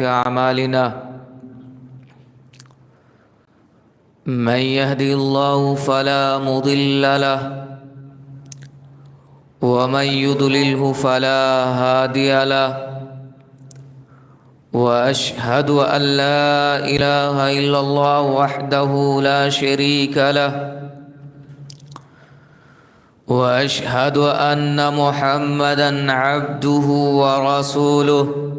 أعمالنا من يهدي الله فلا مضل له ومن يضلله فلا هادي له وأشهد أن لا إله إلا الله وحده لا شريك له وأشهد أن محمدًا عبده ورسوله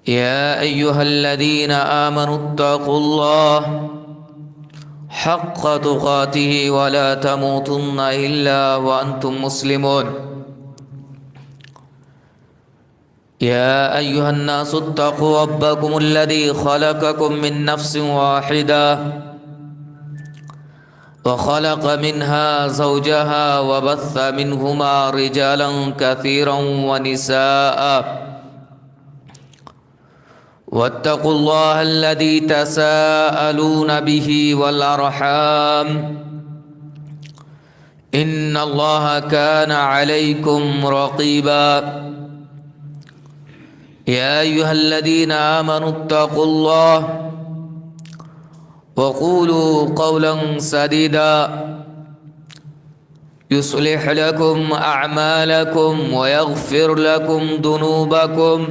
يا أيها الذين آمنوا اتقوا الله حق تقاته ولا تموتن إلا وأنتم مسلمون يا أيها الناس اتقوا ربكم الذي خلقكم من نفس واحدة وخلق منها زوجها وبث منهما رجالا كثيرا ونساء واتقوا الله الذي تساءلون به والأرحام إن الله كان عليكم رقيبا يا أيها الذين آمنوا اتقوا الله وقولوا قولا سديدا يصلح لكم أعمالكم ويغفر لكم ذنوبكم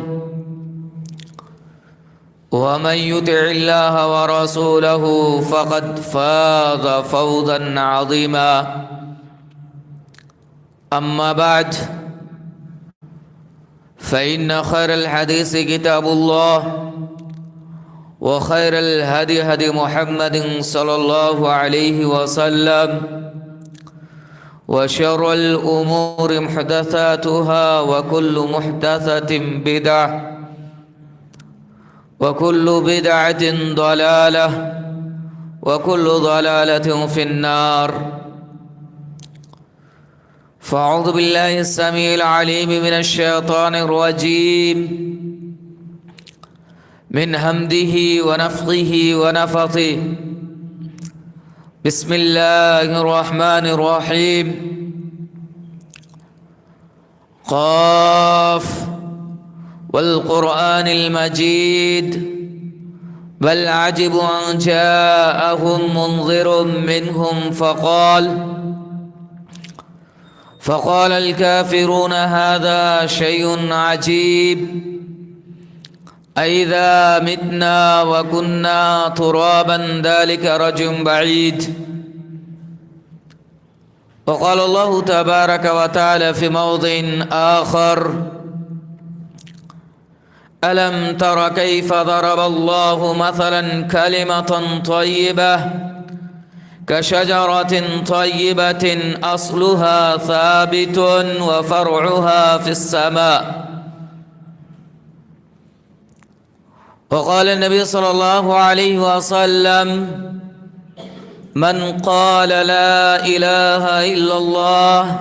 ومن يطع الله ورسوله فقد فاز فوزا عظيما أما بعد فإن خير الحديث كتاب الله وخير الهدي هدي محمد صلى الله عليه وسلم وشر الأمور محدثاتها وكل محدثة بدعة وكل بدعة ضلالة وكل ضلالة في النار فأعوذ بالله السميع العليم من الشيطان الرجيم من همده ونفخه ونفثه بسم الله الرحمن الرحيم قاف والقرآن المجيد بل عجبوا أن جاءهم منذر منهم فقال الكافرون هذا شيء عجيب أإذا متنا وكنا ترابا ذلك رجل بعيد وقال الله تبارك وتعالى في موضع آخر ألم تر كيف ضرب الله مثلا كلمة طيبة كشجرة طيبة أصلها ثابت وفرعها في السماء وقال النبي صلى الله عليه وسلم من قال لا إله إلا الله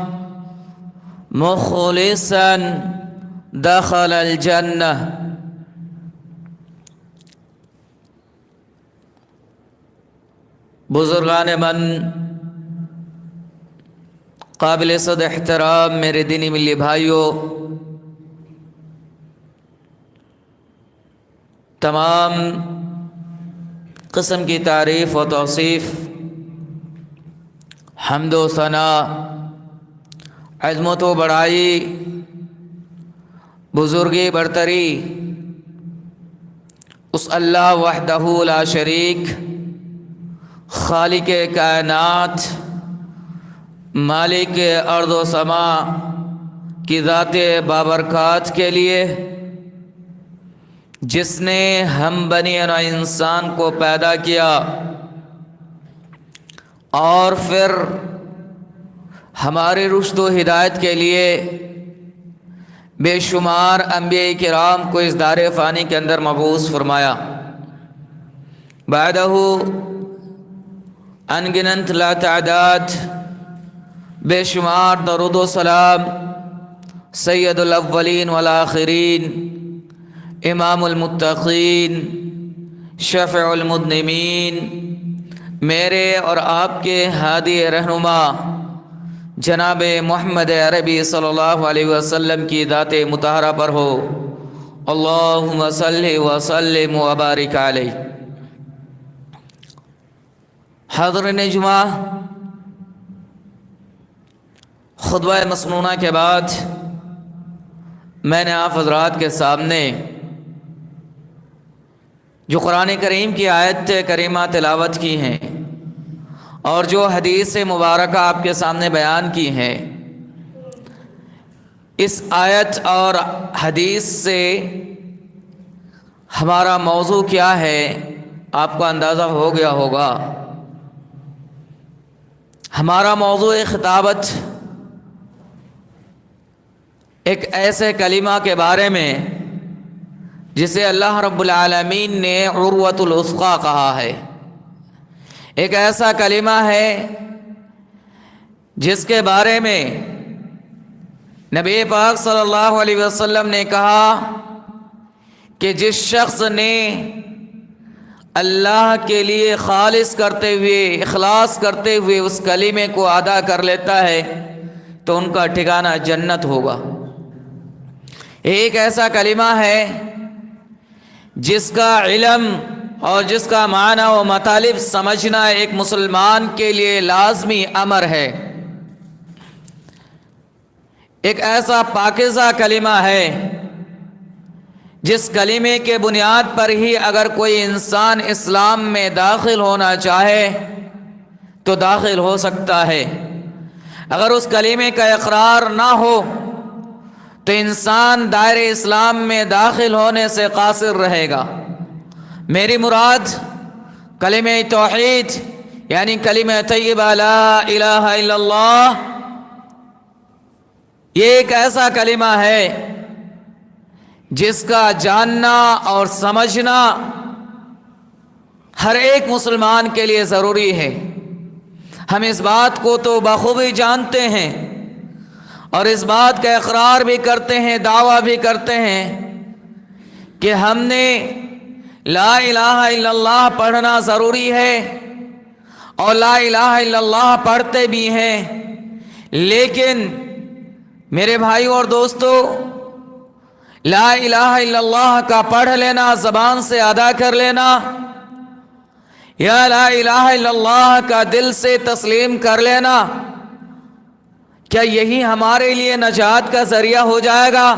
مخلصا دخل الجنة بزرگان من، قابل صد احترام میرے دینی ملی بھائیوں، تمام قسم کی تعریف و توصیف، حمد و ثنا، عظمت و بڑائی، بزرگی برتری اس اللہ وحدہ لا شریک، خالق کائنات، مالک ارض و سما کی ذات بابرکات کے لیے، جس نے ہم بنی نوع انسان کو پیدا کیا اور پھر ہماری رشد و ہدایت کے لیے بے شمار انبیاء کرام کو اس دار فانی کے اندر مبعوث فرمایا، بعدہ انگنت لا تعداد بے شمار درود و سلام سید الاولین والآخرین، امام المتقین، شفیع المذنبین، میرے اور آپ کے ہادی رہنما جناب محمد عربی صلی اللہ علیہ وسلم کی ذات مطہرہ پر ہو، اللہم صلی وسلم وبارک علیہ۔ حاضرین جمعہ، خطبہ مسنونہ کے بعد میں نے آپ حضرات کے سامنے جو قرآن کریم کی آیت کریمہ تلاوت کی ہیں اور جو حدیث مبارکہ آپ کے سامنے بیان کی ہیں، اس آیت اور حدیث سے ہمارا موضوع کیا ہے آپ کو اندازہ ہو گیا ہوگا۔ ہمارا موضوع خطابت ایک ایسے کلمہ کے بارے میں جسے اللہ رب العالمین نے عروۃ الوثقی کہا ہے۔ ایک ایسا کلمہ ہے جس کے بارے میں نبی پاک صلی اللہ علیہ وسلم نے کہا کہ جس شخص نے اللہ کے لیے خالص کرتے ہوئے، اخلاص کرتے ہوئے اس کلمے کو ادا کر لیتا ہے تو ان کا ٹھکانہ جنت ہوگا۔ ایک ایسا کلمہ ہے جس کا علم اور جس کا معنی و مطالب سمجھنا ایک مسلمان کے لیے لازمی امر ہے۔ ایک ایسا پاکیزہ کلمہ ہے جس کلمے کے بنیاد پر ہی اگر کوئی انسان اسلام میں داخل ہونا چاہے تو داخل ہو سکتا ہے۔ اگر اس کلمے کا اقرار نہ ہو تو انسان دائرہ اسلام میں داخل ہونے سے قاصر رہے گا۔ میری مراد کلمہ توحید یعنی کلمہ طیبہ لا الہ الا اللہ، یہ ایک ایسا کلمہ ہے جس کا جاننا اور سمجھنا ہر ایک مسلمان کے لیے ضروری ہے۔ ہم اس بات کو تو بخوبی جانتے ہیں اور اس بات کا اقرار بھی کرتے ہیں، دعویٰ بھی کرتے ہیں کہ ہم نے لا الہ الا اللہ پڑھنا ضروری ہے اور لا الہ الا اللہ پڑھتے بھی ہیں، لیکن میرے بھائیوں اور دوستو، لا الہ الا اللہ کا پڑھ لینا، زبان سے ادا کر لینا، یا لا الہ الا اللہ کا دل سے تسلیم کر لینا، کیا یہی ہمارے لیے نجات کا ذریعہ ہو جائے گا؟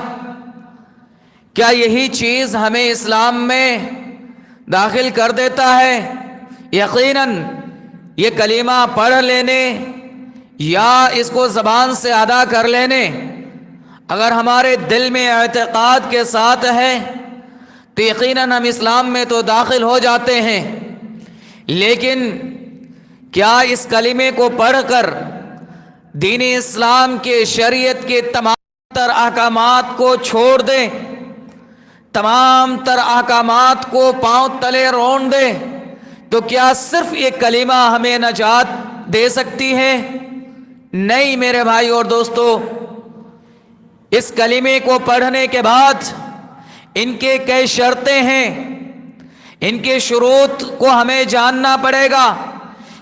کیا یہی چیز ہمیں اسلام میں داخل کر دیتا ہے؟ یقیناً یہ کلمہ پڑھ لینے یا اس کو زبان سے ادا کر لینے اگر ہمارے دل میں اعتقاد کے ساتھ ہے تو یقیناً ہم اسلام میں تو داخل ہو جاتے ہیں، لیکن کیا اس کلمے کو پڑھ کر دین اسلام کے شریعت کے تمام تر احکامات کو چھوڑ دیں، تمام تر احکامات کو پاؤں تلے رون دیں، تو کیا صرف یہ کلمہ ہمیں نجات دے سکتی ہے؟ نہیں میرے بھائی اور دوستو، اس کلمے کو پڑھنے کے بعد ان کے کئی شرطیں ہیں، ان کے شروط کو ہمیں جاننا پڑے گا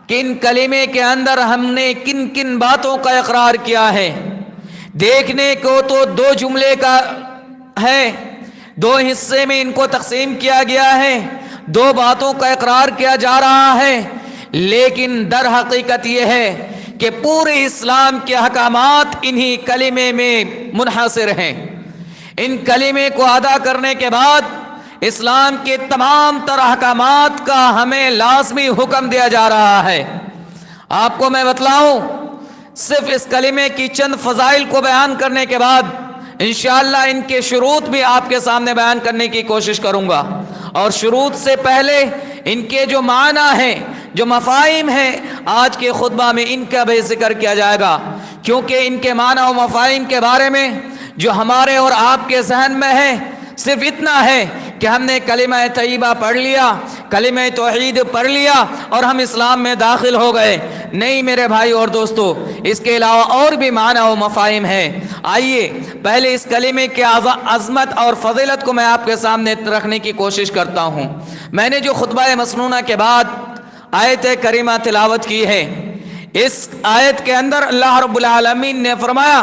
کہ ان کلمے کے اندر ہم نے کن کن باتوں کا اقرار کیا ہے۔ دیکھنے کو تو دو جملے کا ہے، دو حصے میں ان کو تقسیم کیا گیا ہے، دو باتوں کا اقرار کیا جا رہا ہے، لیکن در حقیقت یہ ہے کہ پورے اسلام کے احکامات انہی کلمے میں منحصر ہیں۔ ان کلمے کو ادا کرنے کے بعد اسلام کے تمام تر احکامات کا ہمیں لازمی حکم دیا جا رہا ہے۔ آپ کو میں بتلاؤں، صرف اس کلمے کی چند فضائل کو بیان کرنے کے بعد انشاءاللہ ان کے شروط بھی آپ کے سامنے بیان کرنے کی کوشش کروں گا، اور شروط سے پہلے ان کے جو معنی ہیں، جو مفاہیم ہیں، آج کے خطبہ میں ان کا بھی ذکر کیا جائے گا، کیونکہ ان کے معنی و مفاہیم کے بارے میں جو ہمارے اور آپ کے ذہن میں ہے صرف اتنا ہے کہ ہم نے کلمہ طیبہ پڑھ لیا، کلمہ توحید پڑھ لیا اور ہم اسلام میں داخل ہو گئے۔ نہیں میرے بھائی اور دوستو، اس کے علاوہ اور بھی معنی و مفاہیم ہیں۔ آئیے پہلے اس کلمے کے عظمت اور فضیلت کو میں آپ کے سامنے رکھنے کی کوشش کرتا ہوں۔ میں نے جو خطبہ مسنونہ کے بعد آیت کریمہ تلاوت کی ہے، اس آیت کے اندر اللہ رب العالمین نے فرمایا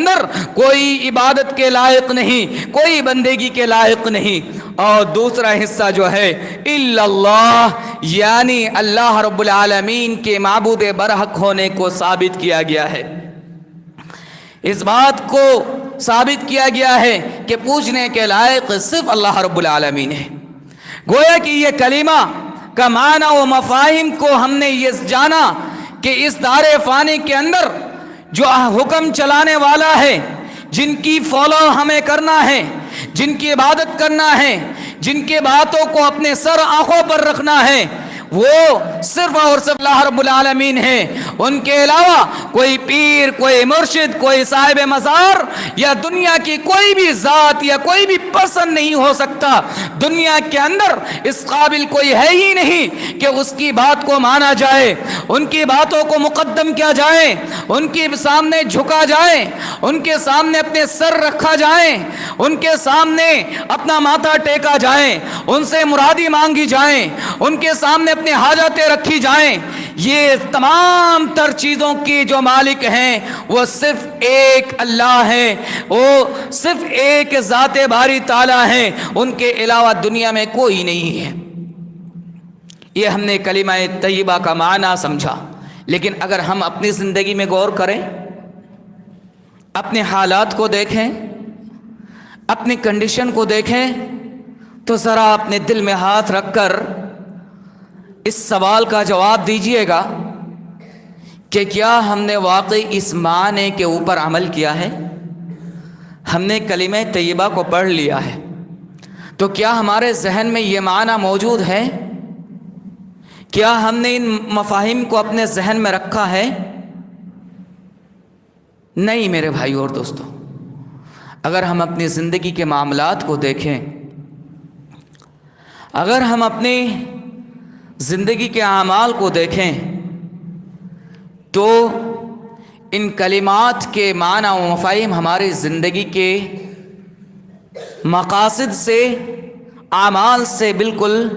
اندر کوئی عبادت کے لائق نہیں، کوئی بندگی کے لائق نہیں۔ اور دوسرا حصہ جو ہے الا اللہ، یعنی اللہ رب العالمین کے معبود برحق ہونے کو ثابت کیا گیا ہے۔ اس بات کو ثابت کیا گیا ہے کہ پوجنے کے لائق صرف اللہ رب العالمین ہے۔ گویا کہ یہ کلمہ کا معنی و مفاہیم کو ہم نے یہ جانا کہ اس دار فانی کے اندر جو حکم چلانے والا ہے، جن کی فالو ہمیں کرنا ہے، جن کی عبادت کرنا ہے، جن کے باتوں کو اپنے سر آنکھوں پر رکھنا ہے، وہ صرف اور صرف اللہ رب العالمین ہے۔ ان کے علاوہ کوئی پیر، کوئی مرشد، کوئی صاحب مزار یا دنیا کی کوئی بھی ذات یا کوئی بھی پرسن نہیں ہو سکتا۔ دنیا کے اندر اس قابل کوئی ہے ہی نہیں کہ اس کی بات کو مانا جائے، ان کی باتوں کو مقدم کیا جائے، ان کے سامنے جھکا جائے، ان کے سامنے اپنے سر رکھا جائے، ان کے سامنے اپنا ماتھا ٹیکا جائے، ان سے مرادی مانگی جائیں، ان کے سامنے اپنی حاجتیں رکھی جائیں۔ یہ تمام تر چیزوں کی جو مالک ہیں وہ صرف ایک اللہ ہے، وہ صرف ایک ذات باری تعالیٰ ہے، ان کے علاوہ دنیا میں کوئی نہیں ہے۔ یہ ہم نے کلمہ طیبہ کا معنی سمجھا، لیکن اگر ہم اپنی زندگی میں غور کریں، اپنے حالات کو دیکھیں، اپنی کنڈیشن کو دیکھیں، تو ذرا اپنے دل میں ہاتھ رکھ کر اس سوال کا جواب دیجئے گا کہ کیا ہم نے واقعی اس معنی کے اوپر عمل کیا ہے؟ ہم نے کلمہ طیبہ کو پڑھ لیا ہے، تو کیا ہمارے ذہن میں یہ معنی موجود ہے؟ کیا ہم نے ان مفاہیم کو اپنے ذہن میں رکھا ہے؟ نہیں میرے بھائی اور دوستو، اگر ہم اپنی زندگی کے معاملات کو دیکھیں، اگر ہم اپنی زندگی کے اعمال کو دیکھیں، تو ان کلمات کے معنی و مفاہیم ہماری زندگی کے مقاصد سے، اعمال سے بالکل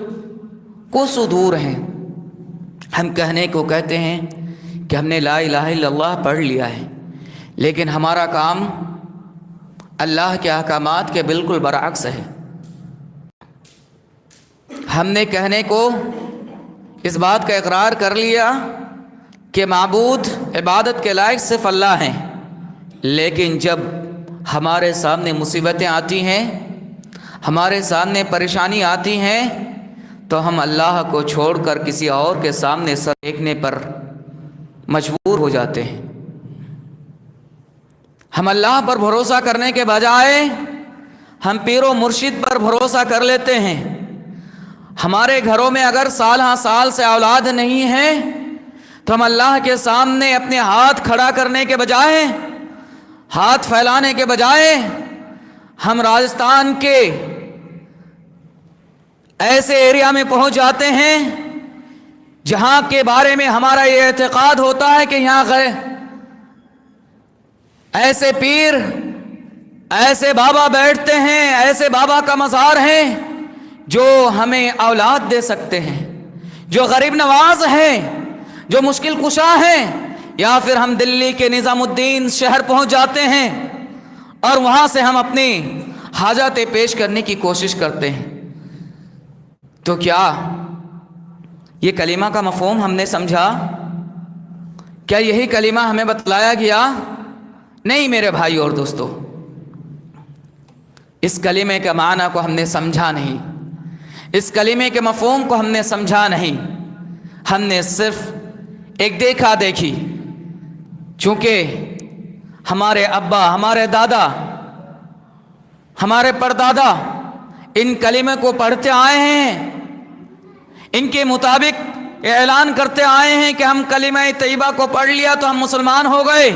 کوسوں دور ہیں۔ ہم کہنے کو کہتے ہیں کہ ہم نے لا الہ الا اللہ پڑھ لیا ہے، لیکن ہمارا کام اللہ کے احکامات کے بالکل برعکس ہے۔ ہم نے کہنے کو اس بات کا اقرار کر لیا کہ معبود عبادت کے لائق صرف اللہ ہیں، لیکن جب ہمارے سامنے مصیبتیں آتی ہیں، ہمارے سامنے پریشانی آتی ہیں، تو ہم اللہ کو چھوڑ کر کسی اور کے سامنے سر ٹیکنے پر مجبور ہو جاتے ہیں۔ ہم اللہ پر بھروسہ کرنے کے بجائے ہم پیر و مرشد پر بھروسہ کر لیتے ہیں۔ ہمارے گھروں میں اگر سال ہاں سال سے اولاد نہیں ہے تو ہم اللہ کے سامنے اپنے ہاتھ کھڑا کرنے کے بجائے، ہاتھ پھیلانے کے بجائے، ہم راجستھان کے ایسے ایریا میں پہنچ جاتے ہیں جہاں کے بارے میں ہمارا یہ اعتقاد ہوتا ہے کہ یہاں ایسے پیر، ایسے بابا بیٹھتے ہیں، ایسے بابا کا مزار ہے جو ہمیں اولاد دے سکتے ہیں، جو غریب نواز ہیں، جو مشکل کشا ہیں۔ یا پھر ہم دلی کے نظام الدین شہر پہنچ جاتے ہیں اور وہاں سے ہم اپنی حاجتیں پیش کرنے کی کوشش کرتے ہیں۔ تو کیا یہ کلمہ کا مفہوم ہم نے سمجھا؟ کیا یہی کلمہ ہمیں بتلایا گیا؟ نہیں میرے بھائی اور دوستو، اس کلمے کے معنی کو ہم نے سمجھا نہیں، اس کلمے کے مفہوم کو ہم نے سمجھا نہیں۔ ہم نے صرف ایک دیکھا دیکھی، چونکہ ہمارے ابا، ہمارے دادا، ہمارے پردادا ان کلمے کو پڑھتے آئے ہیں، ان کے مطابق اعلان کرتے آئے ہیں کہ ہم کلمہ طیبہ کو پڑھ لیا تو ہم مسلمان ہو گئے،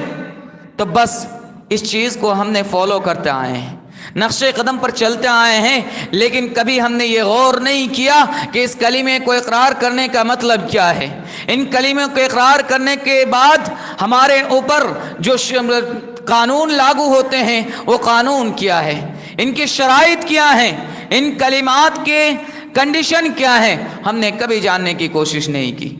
تو بس اس چیز کو ہم نے فالو کرتے آئے ہیں، نقش قدم پر چلتے آئے ہیں، لیکن کبھی ہم نے یہ غور نہیں کیا کہ اس کلمے کو اقرار کرنے کا مطلب کیا ہے۔ ان کلموں کو اقرار کرنے کے بعد ہمارے اوپر جو قانون لاگو ہوتے ہیں وہ قانون کیا ہے، ان کی شرائط کیا ہیں، ان کلمات کے کنڈیشن کیا ہے، ہم نے کبھی جاننے کی کوشش نہیں کی۔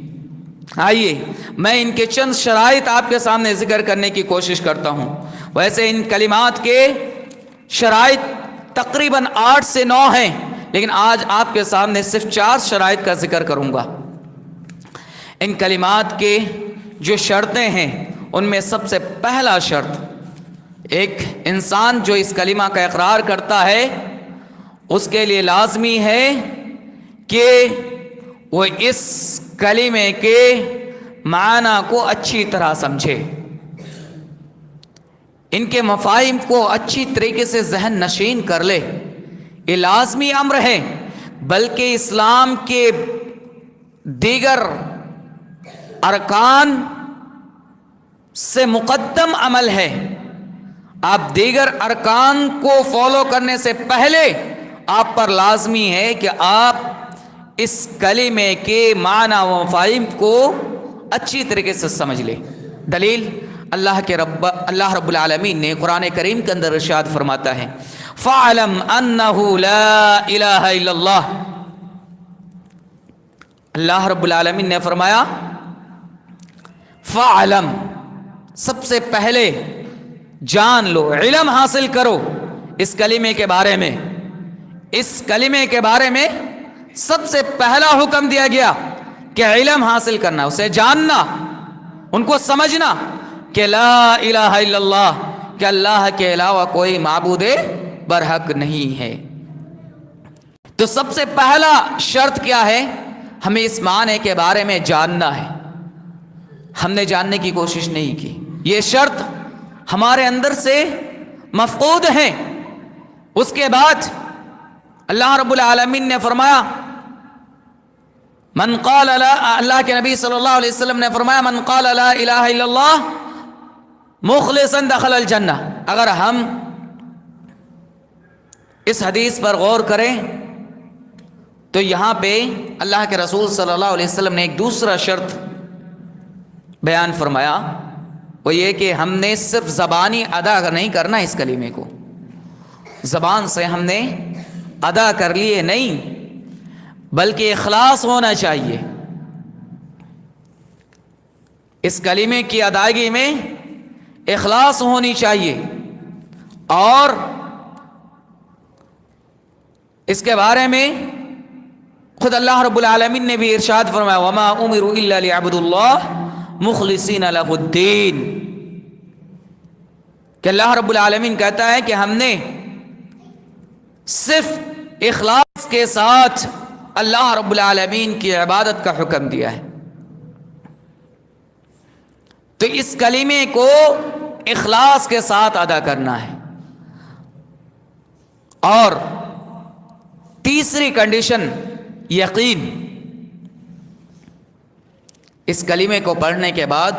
آئیے میں ان کے چند شرائط آپ کے سامنے ذکر کرنے کی کوشش کرتا ہوں۔ ویسے ان کلمات کے شرائط تقریباً 8 سے 9 ہیں، لیکن آج آپ کے سامنے صرف 4 شرائط کا ذکر کروں گا۔ ان کلمات کے جو شرطیں ہیں ان میں سب سے پہلا شرط، ایک انسان جو اس کلمہ کا اقرار کرتا ہے اس کے لیے لازمی ہے کہ وہ اس کلمے کے معنی کو اچھی طرح سمجھے، ان کے مفاہیم کو اچھی طریقے سے ذہن نشین کر لے۔ یہ لازمی امر ہے، بلکہ اسلام کے دیگر ارکان سے مقدم عمل ہے۔ آپ دیگر ارکان کو فالو کرنے سے پہلے آپ پر لازمی ہے کہ آپ اس کلمے کے معنی و مفاہیم کو اچھی طریقے سے سمجھ لیں۔ دلیل اللہ رب العالمین نے قرآن کریم کے اندر ارشاد فرماتا ہے فَاعْلَمْ أَنَّهُ لَا إِلَهَ إِلَّا اللَّهُ، اللہ رب العالمین نے فرمایا فَاعْلَمْ، سب سے پہلے جان لو، علم حاصل کرو اس کلمے کے بارے میں۔ اس کلمے کے بارے میں سب سے پہلا حکم دیا گیا کہ علم حاصل کرنا، اسے جاننا، ان کو سمجھنا کہ لا الہ الا اللہ، کہ اللہ کے علاوہ کوئی معبود برحق نہیں ہے۔ تو سب سے پہلا شرط کیا ہے؟ ہمیں اس معنی کے بارے میں جاننا ہے۔ ہم نے جاننے کی کوشش نہیں کی، یہ شرط ہمارے اندر سے مفقود ہے۔ اس کے بعد اللہ رب العالمین نے فرمایا من قال لا، اللہ کے نبی صلی اللہ علیہ وسلم نے فرمایا من قال لا الہ الا اللہ مخلصا دخل الجنہ۔ اگر ہم اس حدیث پر غور کریں تو یہاں پہ اللہ کے رسول صلی اللہ علیہ وسلم نے ایک دوسرا شرط بیان فرمایا، وہ یہ کہ ہم نے صرف زبانی ادا نہیں کرنا، اس کلمے کو زبان سے ہم نے ادا کر لیے نہیں، بلکہ اخلاص ہونا چاہیے۔ اس کلمے کی ادائیگی میں اخلاص ہونی چاہیے، اور اس کے بارے میں خود اللہ رب العالمین نے بھی ارشاد فرمایا وما امروا الا ليعبدوا الله مخلصین له الدین، کہ اللہ رب العالمین کہتا ہے کہ ہم نے صرف اخلاص کے ساتھ اللہ رب العالمین کی عبادت کا حکم دیا ہے۔ تو اس کلمے کو اخلاص کے ساتھ ادا کرنا ہے۔ اور تیسری کنڈیشن یقین، اس کلمے کو پڑھنے کے بعد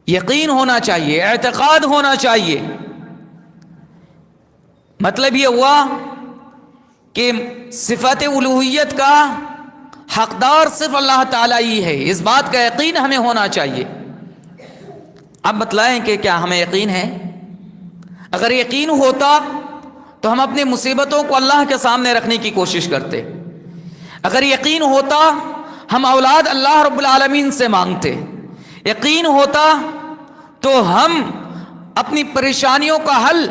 یقین ہونا چاہیے، اعتقاد ہونا چاہیے۔ مطلب یہ ہوا کہ صفت الوہیت کا حقدار صرف اللہ تعالیٰ ہی ہے، اس بات کا یقین ہمیں ہونا چاہیے۔ اب بتلائیں کہ کیا ہمیں یقین ہے؟ اگر یقین ہوتا تو ہم اپنی مصیبتوں کو اللہ کے سامنے رکھنے کی کوشش کرتے، اگر یقین ہوتا ہم اولاد اللہ رب العالمین سے مانگتے، یقین ہوتا تو ہم اپنی پریشانیوں کا حل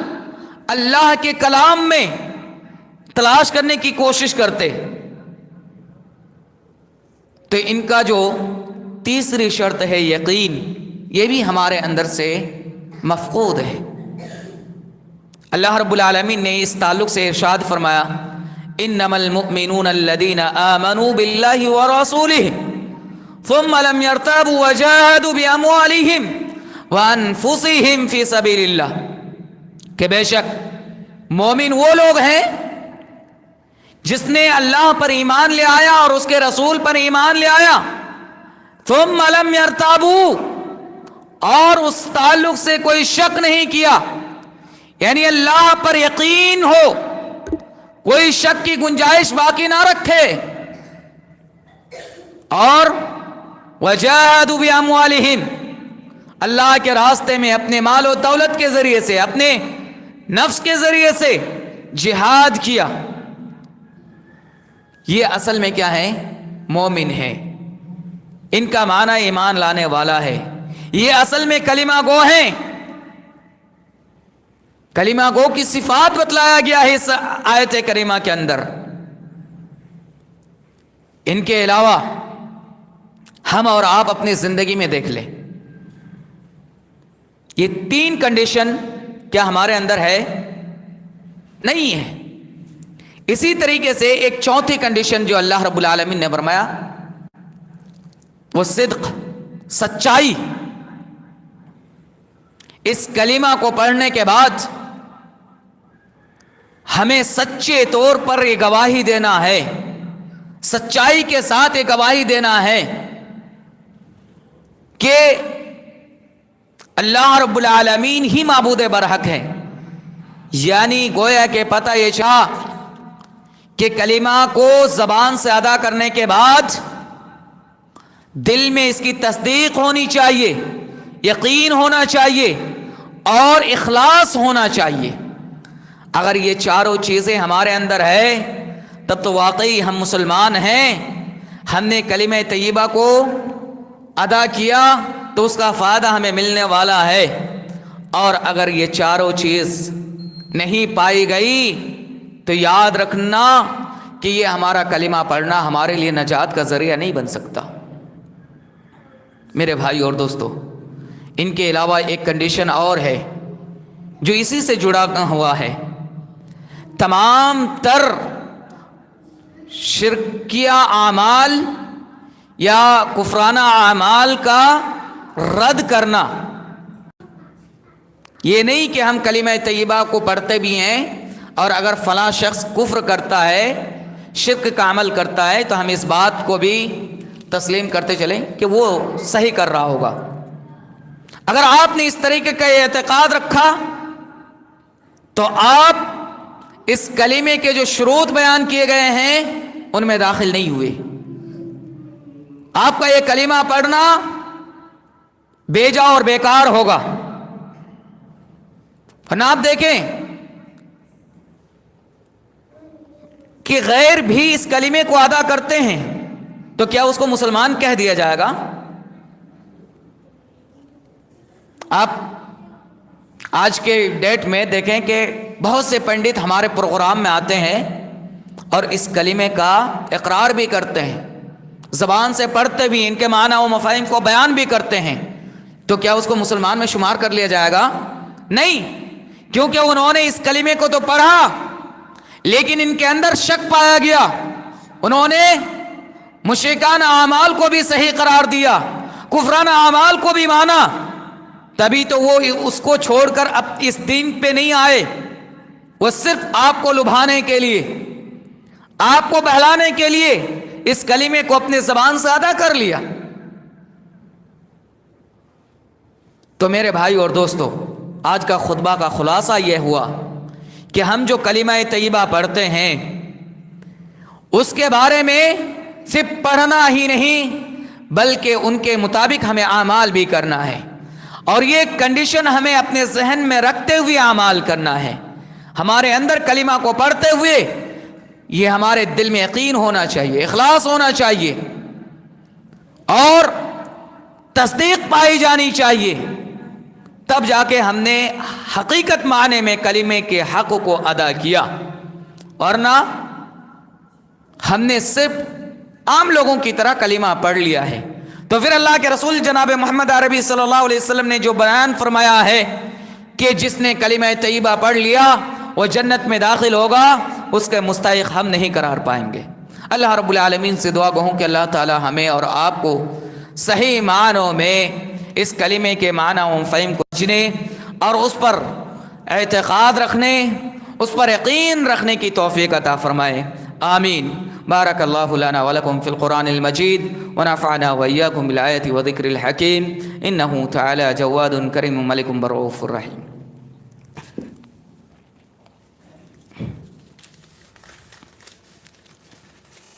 اللہ کے کلام میں تلاش کرنے کی کوشش کرتے۔ تو ان کا جو تیسری شرط ہے یقین، یہ بھی ہمارے اندر سے مفقود ہے۔ اللہ رب العالمین نے اس تعلق سے ارشاد فرمایا انما المؤمنون الذين آمنوا بالله ورسوله ثم لم يرتابوا وجاهدوا بأموالهم وأنفسهم في سبيل الله، کہ بے شک مومن وہ لوگ ہیں جس نے اللہ پر ایمان لے آیا اور اس کے رسول پر ایمان لے آیا، ثم لم يرتابوا، اور اس تعلق سے کوئی شک نہیں کیا، یعنی اللہ پر یقین ہو، کوئی شک کی گنجائش باقی نہ رکھے، اور وجاہدوا باموالہم، اللہ کے راستے میں اپنے مال و دولت کے ذریعے سے، اپنے نفس کے ذریعے سے جہاد کیا، یہ اصل میں کیا ہے؟ مومن ہے۔ ان کا معنی ایمان لانے والا ہے. یہ اصل میں کلمہ گو ہیں. کلمہ گو کی صفات بتلایا گیا ہے اس آیت کریمہ کے اندر. ان کے علاوہ ہم اور آپ اپنی زندگی میں دیکھ لیں, یہ 3 کنڈیشن کیا ہمارے اندر ہے؟ نہیں ہے. اسی طریقے سے ایک چوتھی کنڈیشن جو اللہ رب العالمین نے فرمایا وہ صدق, سچائی. اس کلمہ کو پڑھنے کے بعد ہمیں سچے طور پر یہ گواہی دینا ہے, سچائی کے ساتھ یہ گواہی دینا ہے کہ اللہ رب العالمین ہی معبود برحق ہے. یعنی گویا کہ پتہ یہ چاہ کہ کلمہ کو زبان سے ادا کرنے کے بعد دل میں اس کی تصدیق ہونی چاہیے, یقین ہونا چاہیے اور اخلاص ہونا چاہیے. اگر یہ چاروں چیزیں ہمارے اندر ہے تب تو واقعی ہم مسلمان ہیں. ہم نے کلمہ طیبہ کو ادا کیا تو اس کا فائدہ ہمیں ملنے والا ہے. اور اگر یہ چاروں چیز نہیں پائی گئی تو یاد رکھنا کہ یہ ہمارا کلمہ پڑھنا ہمارے لیے نجات کا ذریعہ نہیں بن سکتا. میرے بھائی اور دوستو, ان کے علاوہ ایک کنڈیشن اور ہے جو اسی سے جڑا ہوا ہے. تمام تر شرکیہ اعمال یا کفرانہ اعمال کا رد کرنا. یہ نہیں کہ ہم کلمہ طیبہ کو پڑھتے بھی ہیں اور اگر فلاں شخص کفر کرتا ہے, شرک کا عمل کرتا ہے تو ہم اس بات کو بھی تسلیم کرتے چلیں کہ وہ صحیح کر رہا ہوگا. اگر آپ نے اس طریقے کا اعتقاد رکھا تو آپ اس کلمے کے جو شروط بیان کیے گئے ہیں ان میں داخل نہیں ہوئے. آپ کا یہ کلمہ پڑھنا بیجا اور بیکار ہوگا. ورنہ آپ دیکھیں کہ غیر بھی اس کلمے کو ادا کرتے ہیں تو کیا اس کو مسلمان کہہ دیا جائے گا؟ آپ آج کے ڈیٹ میں دیکھیں کہ بہت سے پنڈت ہمارے پروگرام میں آتے ہیں اور اس کلمے کا اقرار بھی کرتے ہیں, زبان سے پڑھتے بھی, ان کے معنی و مفاہیم کو بیان بھی کرتے ہیں. تو کیا اس کو مسلمان میں شمار کر لیا جائے گا؟ نہیں, کیونکہ انہوں نے اس کلمے کو تو پڑھا لیکن ان کے اندر شک پایا گیا. انہوں نے مشرکانہ اعمال کو بھی صحیح قرار دیا, کفرانہ اعمال کو بھی مانا, تبھی تو وہ اس کو چھوڑ کر اب اس دین پہ نہیں آئے. وہ صرف آپ کو لبھانے کے لیے, آپ کو بہلانے کے لیے اس کلمے کو اپنے زبان سے ادا کر لیا. تو میرے بھائی اور دوستو, آج کا خطبہ کا خلاصہ یہ ہوا کہ ہم جو کلمہ طیبہ پڑھتے ہیں اس کے بارے میں صرف پڑھنا ہی نہیں بلکہ ان کے مطابق ہمیں اعمال بھی کرنا ہے. اور یہ کنڈیشن ہمیں اپنے ذہن میں رکھتے ہوئے اعمال کرنا ہے. ہمارے اندر کلمہ کو پڑھتے ہوئے یہ ہمارے دل میں یقین ہونا چاہیے, اخلاص ہونا چاہیے اور تصدیق پائی جانی چاہیے. تب جا کے ہم نے حقیقت معنی میں کلمے کے حق کو ادا کیا, ورنہ ہم نے صرف عام لوگوں کی طرح کلمہ پڑھ لیا ہے. تو پھر اللہ کے رسول جناب محمد عربی صلی اللہ علیہ وسلم نے جو بیان فرمایا ہے کہ جس نے کلمہ طیبہ پڑھ لیا وہ جنت میں داخل ہوگا, اس کے مستحق ہم نہیں قرار پائیں گے. اللہ رب العالمین سے دعا گو کہ اللہ تعالی ہمیں اور آپ کو صحیح معنوں میں اس کلمے کے معنی و مفاہیم کو سمجھنے اور اس پر اعتقاد رکھنے, اس پر یقین رکھنے کی توفیق عطا فرمائے. آمین. بارک اللہ لنا ولکم فی القرآن المجید ونفعنا وإیاکم بالآیات وذکر الحکیم انہ تعالی جواد کریم ملک رؤوف الرحیم.